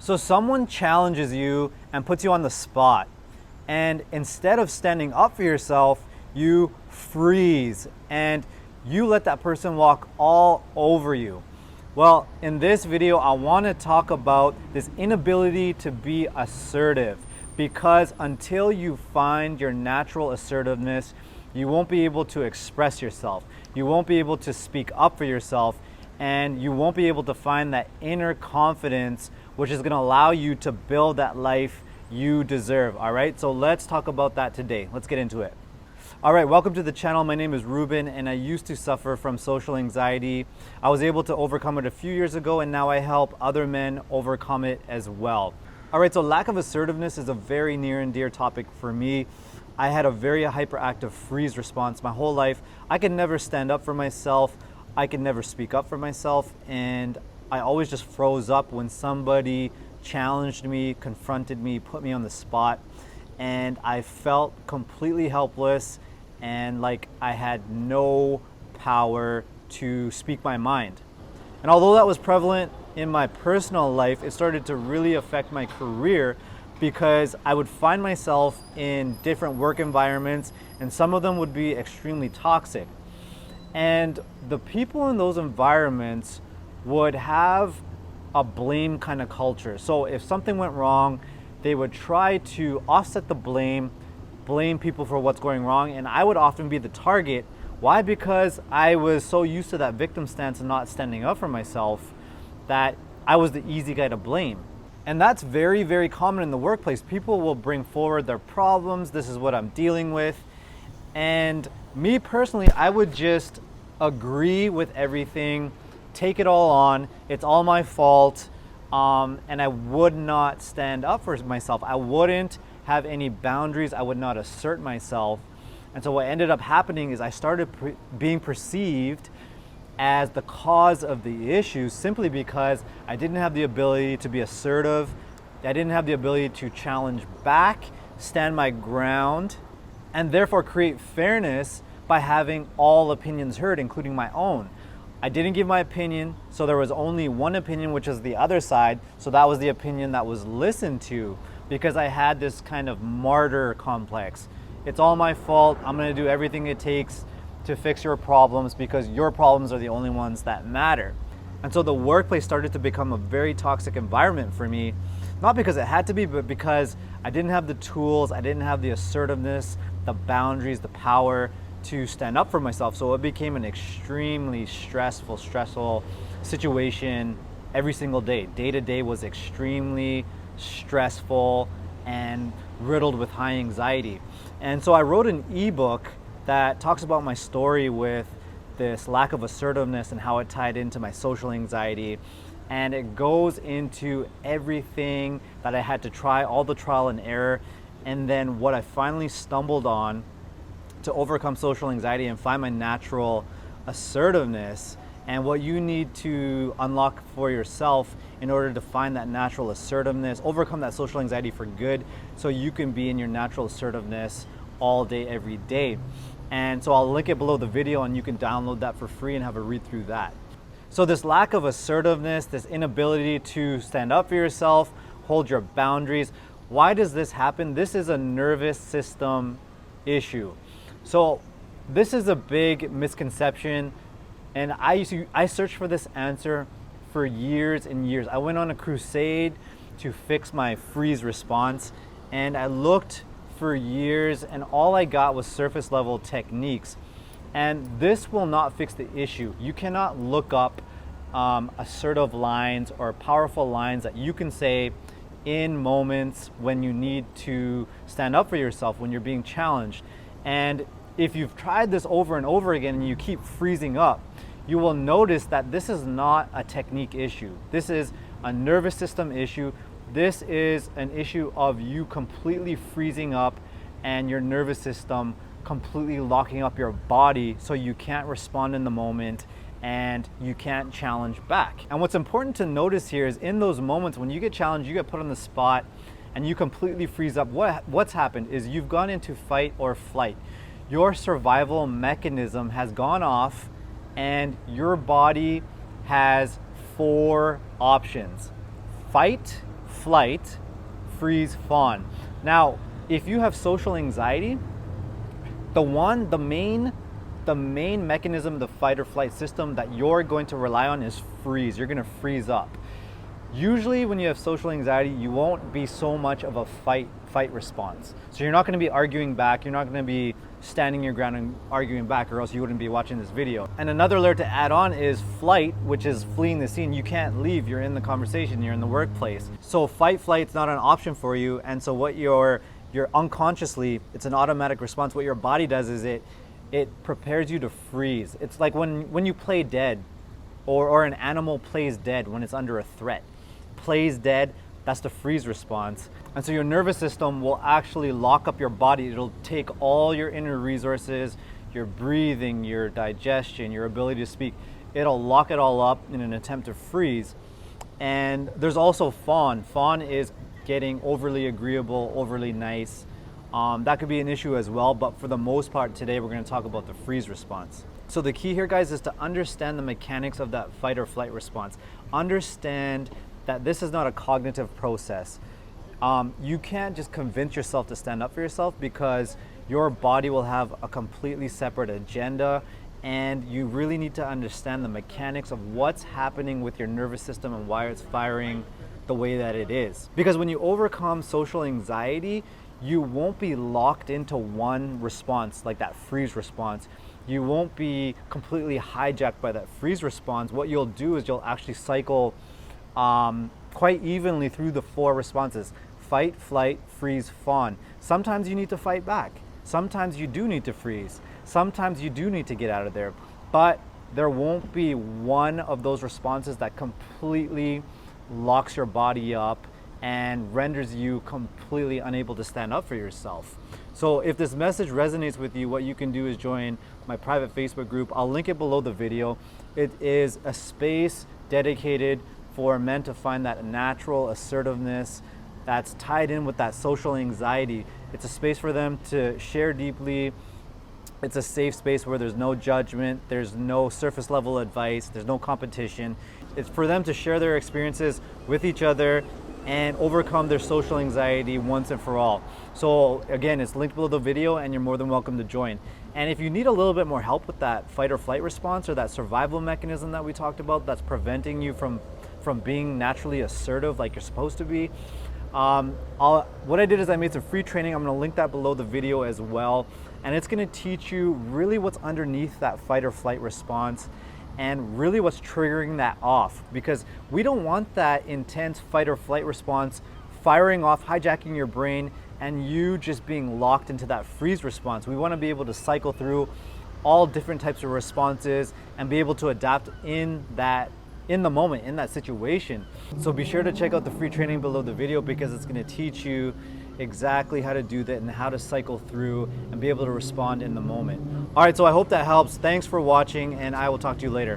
So someone challenges you and puts you on the spot. And instead of standing up for yourself, you freeze and you let that person walk all over you. Well, in this video, I want to talk about this inability to be assertive, because until you find your natural assertiveness, you won't be able to express yourself. You won't be able to speak up for yourself, and you won't be able to find that inner confidence, which is going to allow you to build that life you deserve. All right, so let's talk about that today. Let's get into it. All right, welcome to the channel. My name is Ruben, and I used to suffer from social anxiety. I was able to overcome it a few years ago, and now I help other men overcome it as well. All right, so lack of assertiveness is a very near and dear topic for me. I had a very hyperactive freeze response my whole life. I could never stand up for myself. I could never speak up for myself, and I always just froze up when somebody challenged me, confronted me, put me on the spot, and I felt completely helpless and like I had no power to speak my mind. And although that was prevalent in my personal life, it started to really affect my career, because I would find myself in different work environments, and some of them would be extremely toxic. And the people in those environments would have a blame kind of culture. So if something went wrong, they would try to offset the blame people for what's going wrong, and I would often be the target. Why? Because I was so used to that victim stance and not standing up for myself that I was the easy guy to blame. And that's very, very common in the workplace. People will bring forward their problems. This is what I'm dealing with. And me personally, I would just agree with everything, take it all on. It's all my fault. And I would not stand up for myself. I wouldn't have any boundaries. I would not assert myself. And so what ended up happening is I started being perceived as the cause of the issue, simply because I didn't have the ability to be assertive. I didn't have the ability to challenge back, stand my ground, and therefore create fairness by having all opinions heard, including my own. I didn't give my opinion, so there was only one opinion, which is the other side. So that was the opinion that was listened to, because I had this kind of martyr complex. It's all my fault. I'm going to do everything it takes to fix your problems, because your problems are the only ones that matter. And so the workplace started to become a very toxic environment for me, not because it had to be, but because I didn't have the tools, I didn't have the assertiveness, the boundaries, the power to stand up for myself. So it became an extremely stressful situation every single day. Day to day was extremely stressful and riddled with high anxiety. And so I wrote an ebook that talks about my story with this lack of assertiveness and how it tied into my social anxiety. And it goes into everything that I had to try, all the trial and error, and then what I finally stumbled on to overcome social anxiety and find my natural assertiveness, and what you need to unlock for yourself in order to find that natural assertiveness, overcome that social anxiety for good, so you can be in your natural assertiveness all day, every day. And so I'll link it below the video, and you can download that for free and have a read through that. So this lack of assertiveness, this inability to stand up for yourself, hold your boundaries, why does this happen? This is a nervous system issue. So this is a big misconception, and I searched for this answer for years and years. I went on a crusade to fix my freeze response, and I looked for years, and all I got was surface level techniques. And this will not fix the issue. You cannot look up assertive lines or powerful lines that you can say in moments when you need to stand up for yourself, when you're being challenged. And if you've tried this over and over again and you keep freezing up, you will notice that this is not a technique issue. This is a nervous system issue. This is an issue of you completely freezing up and your nervous system completely locking up your body, so you can't respond in the moment and you can't challenge back. And what's important to notice here is in those moments when you get challenged, you get put on the spot and you completely freeze up, what's happened is you've gone into fight or flight. Your survival mechanism has gone off and your body has 4 options: fight, flight, freeze, fawn. Now, if you have social anxiety, the main mechanism, the fight or flight system that you're going to rely on is freeze. You're going to freeze up. Usually when you have social anxiety, you won't be so much of a fight response. So you're not going to be arguing back, you're not going to be standing your ground and arguing back, or else you wouldn't be watching this video. And another alert to add on is flight, which is fleeing the scene. You can't leave, you're in the conversation, you're in the workplace. So fight, flight's not an option for you, and so what you're unconsciously, it's an automatic response. What your body does is it prepares you to freeze. It's like when you play dead, or an animal plays dead when it's under a threat. Plays dead, that's the freeze response. And so your nervous system will actually lock up your body. It'll take all your inner resources, your breathing, your digestion, your ability to speak. It'll lock it all up in an attempt to freeze. And there's also fawn. Fawn is getting overly agreeable, overly nice. That could be an issue as well, but for the most part today we're going to talk about the freeze response. So the key here, guys, is to understand the mechanics of that fight or flight response. Understand that this is not a cognitive process. You can't just convince yourself to stand up for yourself, because your body will have a completely separate agenda, and you really need to understand the mechanics of what's happening with your nervous system and why it's firing the way that it is. Because when you overcome social anxiety, you won't be locked into one response, like that freeze response. You won't be completely hijacked by that freeze response. What you'll do is you'll actually cycle quite evenly through the 4 responses: fight, flight, freeze, fawn. Sometimes you need to fight back. Sometimes you do need to freeze. Sometimes you do need to get out of there. But there won't be one of those responses that completely locks your body up and renders you completely unable to stand up for yourself. So if this message resonates with you, what you can do is join my private Facebook group. I'll link it below the video. It is a space dedicated for men to find that natural assertiveness that's tied in with that social anxiety. It's a space for them to share deeply. It's a safe space where there's no judgment, there's no surface level advice, there's no competition. It's for them to share their experiences with each other and overcome their social anxiety once and for all. So again, it's linked below the video, and you're more than welcome to join. And if you need a little bit more help with that fight or flight response, or that survival mechanism that we talked about that's preventing you from being naturally assertive like you're supposed to be, what I did is I made some free training. I'm going to link that below the video as well, and it's going to teach you really what's underneath that fight or flight response and really what's triggering that off, because we don't want that intense fight or flight response firing off, hijacking your brain, and you just being locked into that freeze response. We want to be able to cycle through all different types of responses and be able to adapt in the moment, in that situation. So be sure to check out the free training below the video, because it's going to teach you exactly how to do that and how to cycle through and be able to respond in the moment. All right, so I hope that helps. Thanks for watching, and I will talk to you later.